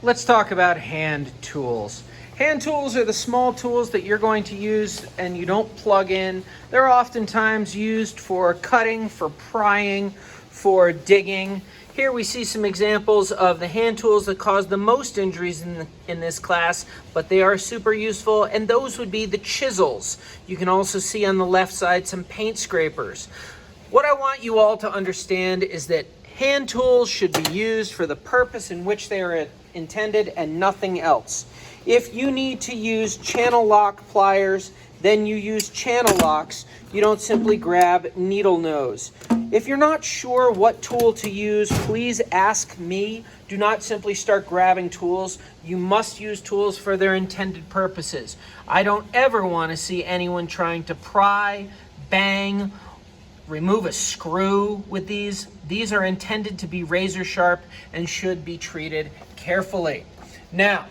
Let's talk about hand tools. Hand tools are the small tools that you're going to use and you don't plug in. They're oftentimes used for cutting, for prying, for digging. Here we see some examples of the hand tools that cause the most injuries in this class, but they are super useful, and those would be the chisels. You can also see on the left side some paint scrapers. What I want you all to understand is that hand tools should be used for the purpose in which they are intended and nothing else. If you need to use channel lock pliers, then you use channel locks. You don't simply grab needle nose. If you're not sure what tool to use, please ask me. Do not simply start grabbing tools. You must use tools for their intended purposes. I don't ever want to see anyone trying to pry, bang, remove a screw with these. These are intended to be razor sharp and should be treated carefully. Now,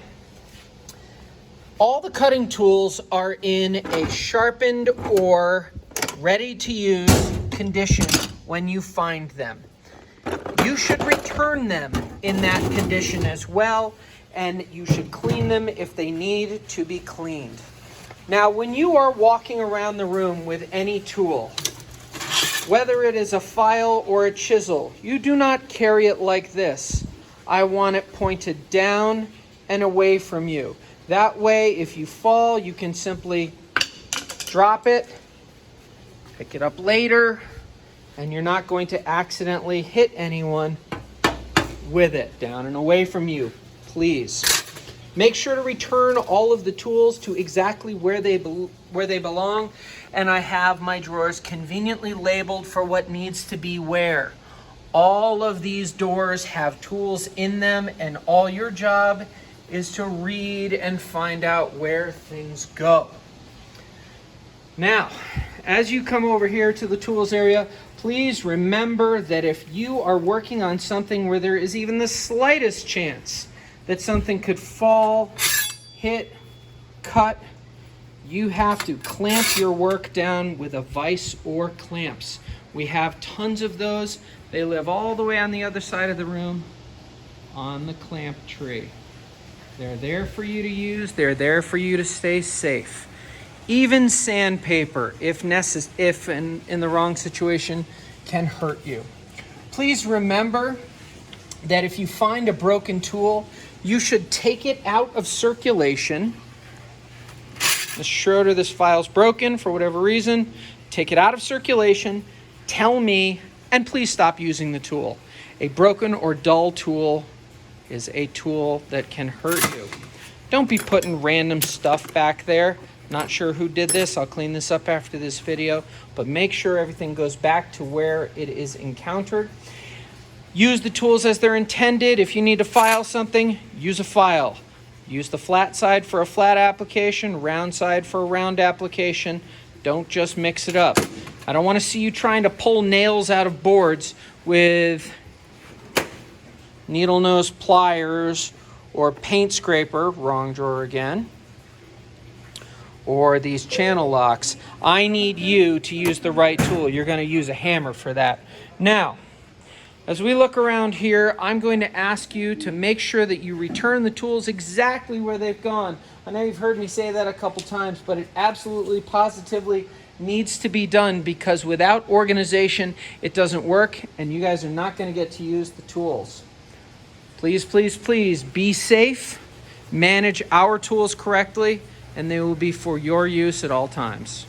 all the cutting tools are in a sharpened or ready to use condition when you find them. You should return them in that condition as well, and you should clean them if they need to be cleaned. Now, when you are walking around the room with any tool, whether it is a file or a chisel, you do not carry it like this. I want it pointed down and away from you. That way, if you fall, you can simply drop it, pick it up later, and you're not going to accidentally hit anyone with it. Down and away from you, please. Make sure to return all of the tools to exactly where they belong, and I have my drawers conveniently labeled for what needs to be where. All of these doors have tools in them, and all your job is to read and find out where things go. Now, as you come over here to the tools area, please remember that if you are working on something where there is even the slightest chance that something could fall, hit, cut, you have to clamp your work down with a vise or clamps. We have tons of those. They live all the way on the other side of the room on the clamp tree. They're there for you to use. They're there for you to stay safe. Even sandpaper, if in the wrong situation, can hurt you. Please remember that if you find a broken tool, you should take it out of circulation. Ms. Schroeder, this file's broken for whatever reason. Take it out of circulation, tell me, and please stop using the tool. A broken or dull tool is a tool that can hurt you. Don't be putting random stuff back there. Not sure who did this. I'll clean this up after this video, but make sure everything goes back to where it is encountered. Use the tools as they're intended. If you need to file something, use a file. Use the flat side for a flat application, round side for a round application. Don't just mix it up. I don't want to see you trying to pull nails out of boards with needle nose pliers or paint scraper, wrong drawer again, or these channel locks. I need you to use the right tool. You're going to use a hammer for that. Now, as we look around here, I'm going to ask you to make sure that you return the tools exactly where they've gone. I know you've heard me say that a couple times, but it absolutely, positively needs to be done, because without organization, it doesn't work, and you guys are not going to get to use the tools. Please, please, please be safe, manage our tools correctly, and they will be for your use at all times.